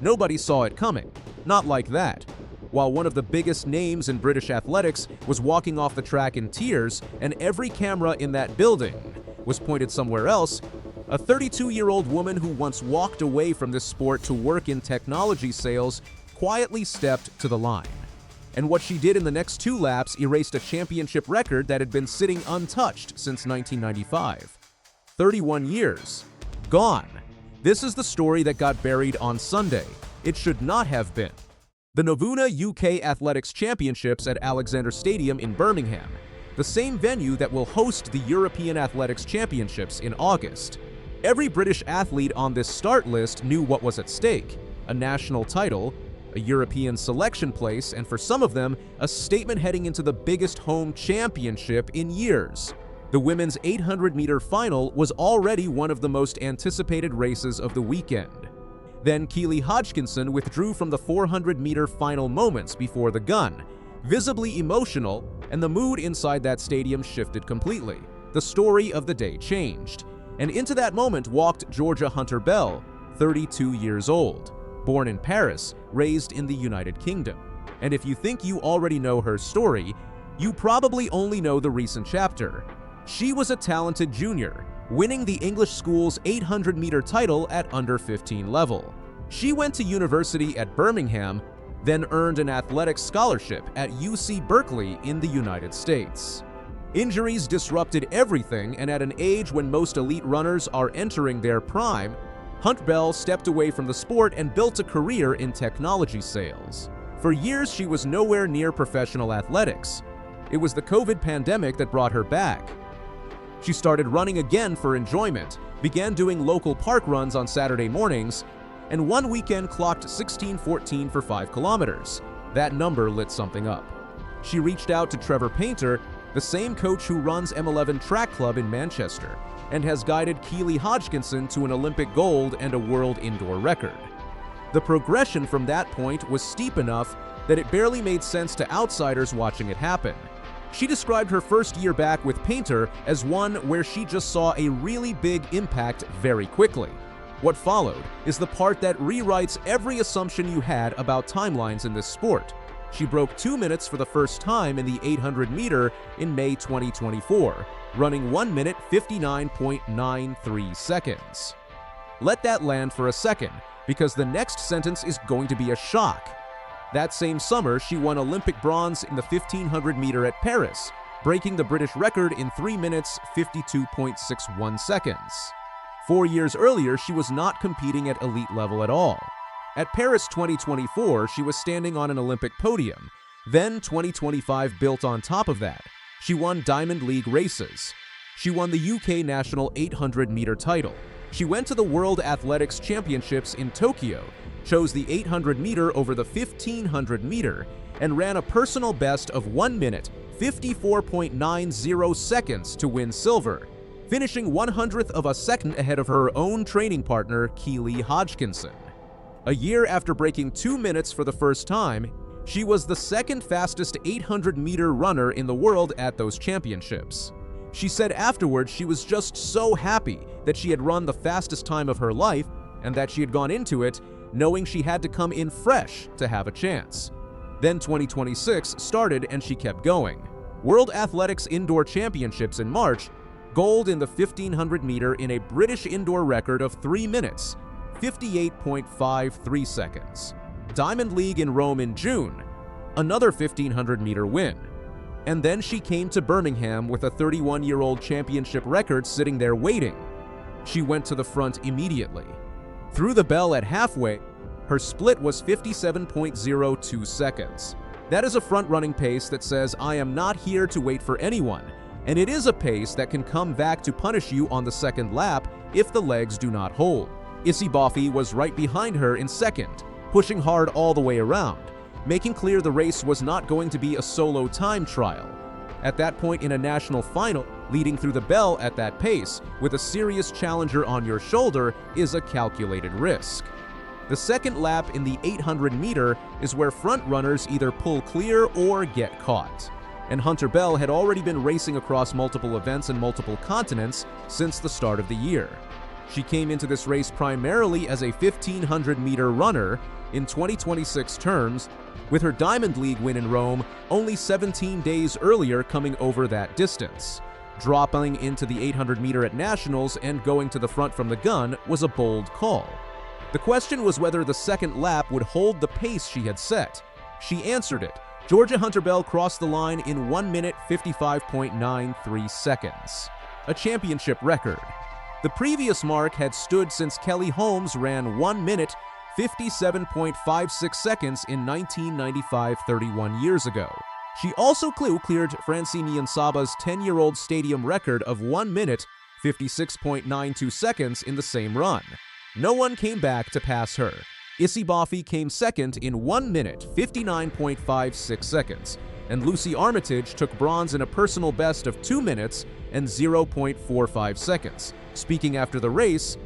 Nobody saw it coming. Not like that. While one of the biggest names in British athletics was walking off the track in tears and every camera in that building was pointed somewhere else, a 32-year-old woman who once walked away from this sport to work in technology sales quietly stepped to the line. And what she did in the next 2 laps erased a championship record that had been sitting untouched since 1995. 31 years. Gone. This is the story that got buried on Sunday. It should not have been. The Novuna UK Athletics Championships at Alexander Stadium in Birmingham, the same venue that will host the European Athletics Championships in August. Every British athlete on this start list knew what was at stake: a national title, a European selection place, and for some of them, a statement heading into the biggest home championship in years. The women's 800-meter final was already one of the most anticipated races of the weekend. Then Keely Hodgkinson withdrew from the 400-meter final moments before the gun, visibly emotional, and the mood inside that stadium shifted completely. The story of the day changed. And into that moment walked Georgia Hunter-Bell, 32 years old, born in Paris, raised in the United Kingdom. And if you think you already know her story, you probably only know the recent chapter. She was a talented junior, winning the English school's 800-meter title at under 15 level. She went to university at Birmingham, then earned an athletics scholarship at UC Berkeley in the United States. Injuries disrupted everything, and at an age when most elite runners are entering their prime, Hunt-Bell stepped away from the sport and built a career in technology sales. For years, she was nowhere near professional athletics. It was the COVID pandemic that brought her back. She started running again for enjoyment, began doing local park runs on Saturday mornings, and one weekend clocked 16:14 for 5 kilometers. That number lit something up. She reached out to Trevor Painter, the same coach who runs M11 Track Club in Manchester, and has guided Keely Hodgkinson to an Olympic gold and a world indoor record. The progression from that point was steep enough that it barely made sense to outsiders watching it happen. She described her first year back with Painter as one where she just saw a really big impact very quickly. What followed is the part that rewrites every assumption you had about timelines in this sport. She broke 2 minutes for the first time in the 800-meter in May 2024, running 1 minute 59.93 seconds. Let that land for a second, because the next sentence is going to be a shock. That same summer, she won Olympic bronze in the 1500-meter at Paris, breaking the British record in 3 minutes 52.61 seconds. 4 years earlier, she was not competing at elite level at all. At Paris 2024, she was standing on an Olympic podium. Then 2025 built on top of that. She won Diamond League races. She won the UK national 800-meter title. She went to the World Athletics Championships in Tokyo, chose the 800-meter over the 1500-meter, and ran a personal best of 1 minute 54.90 seconds to win silver, finishing 100th of a second ahead of her own training partner, Keely Hodgkinson. A year after breaking 2 minutes for the first time, she was the second fastest 800-meter runner in the world at those championships. She said afterwards she was just so happy that she had run the fastest time of her life and that she had gone into it knowing she had to come in fresh to have a chance. Then 2026 started and she kept going. World Athletics Indoor Championships in March, gold in the 1500-meter in a British indoor record of 3 minutes, 58.53 seconds. Diamond League in Rome in June, another 1500-meter win. And then she came to Birmingham with a 31-year-old championship record sitting there waiting. She went to the front immediately. Through the bell at halfway, her split was 57.02 seconds. That is a front-running pace that says, I am not here to wait for anyone, and it is a pace that can come back to punish you on the second lap if the legs do not hold. Issy Boffey was right behind her in second, pushing hard all the way around, making clear the race was not going to be a solo time trial. At that point in a national final, leading through the bell at that pace, with a serious challenger on your shoulder, is a calculated risk. The second lap in the 800-meter is where front runners either pull clear or get caught. And Hunter-Bell had already been racing across multiple events and multiple continents since the start of the year. She came into this race primarily as a 1,500-meter runner in 2026 terms, with her Diamond League win in Rome only 17 days earlier coming over that distance. Dropping into the 800-meter at Nationals and going to the front from the gun was a bold call. The question was whether the second lap would hold the pace she had set. She answered it. Georgia Hunter-Bell crossed the line in 1 minute 55.93 seconds, a championship record. The previous mark had stood since Kelly Holmes ran 1 minute 57.56 seconds in 1995, 31 years ago. She also cleared Francine Niyonsaba's 10-year-old stadium record of 1 minute 56.92 seconds in the same run. No one came back to pass her. Issy Boffey came second in 1 minute 59.56 seconds, and Lucy Armitage took bronze in a personal best of 2 minutes and 0.45 seconds. Speaking after the race,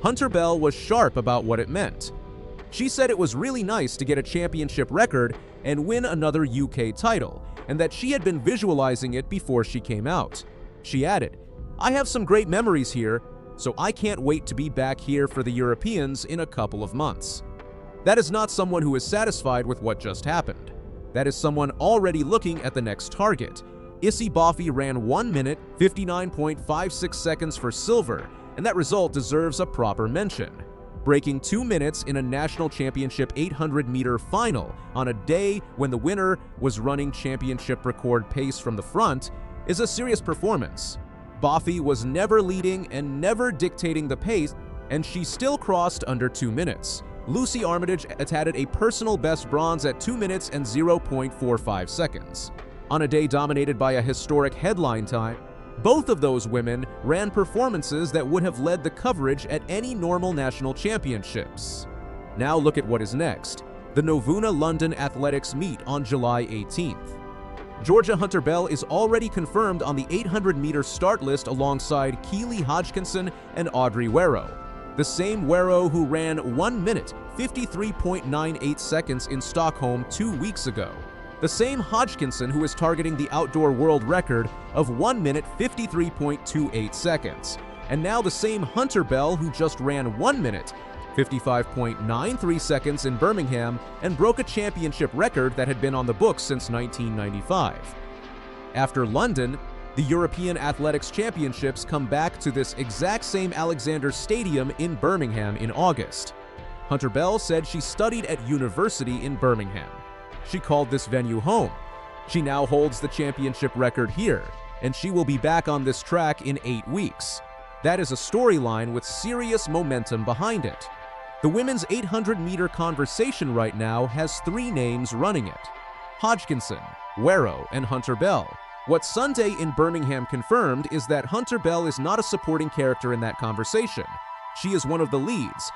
Hunter-Bell was sharp about what it meant. She said it was really nice to get a championship record and win another UK title, and that she had been visualizing it before she came out. She added, "I have some great memories here, so I can't wait to be back here for the Europeans in a couple of months." That is not someone who is satisfied with what just happened. That is someone already looking at the next target. Issy Boffey ran 1 minute 59.56 seconds for silver, and that result deserves a proper mention. Breaking 2 minutes in a national championship 800-meter final on a day when the winner was running championship record pace from the front is a serious performance. Boffey was never leading and never dictating the pace, and she still crossed under 2 minutes. Lucy Armitage added a personal best bronze at 2 minutes and 0.45 seconds. On a day dominated by a historic headline time, both of those women ran performances that would have led the coverage at any normal national championships. Now look at what is next. The Novuna London Athletics meet on July 18th. Georgia Hunter-Bell is already confirmed on the 800-meter start list alongside Keely, Hodgkinson, and Audrey Werro. The same Werro who ran 1 minute 53.98 seconds in Stockholm 2 weeks ago. The same Hodgkinson who is targeting the outdoor world record of 1 minute 53.28 seconds. And now the same Hunter-Bell who just ran 1 minute 55.93 seconds in Birmingham and broke a championship record that had been on the books since 1995. After London, the European Athletics Championships come back to this exact same Alexander Stadium in Birmingham in August. Hunter-Bell said she studied at university in Birmingham. She called this venue home. She now holds the championship record here, and she will be back on this track in 8 weeks. That is a storyline with serious momentum behind it. The women's 800-meter conversation right now has 3 names running it: Hodgkinson, Werro, and Hunter-Bell. What Sunday in Birmingham confirmed is that Hunter-Bell is not a supporting character in that conversation. She is one of the leads,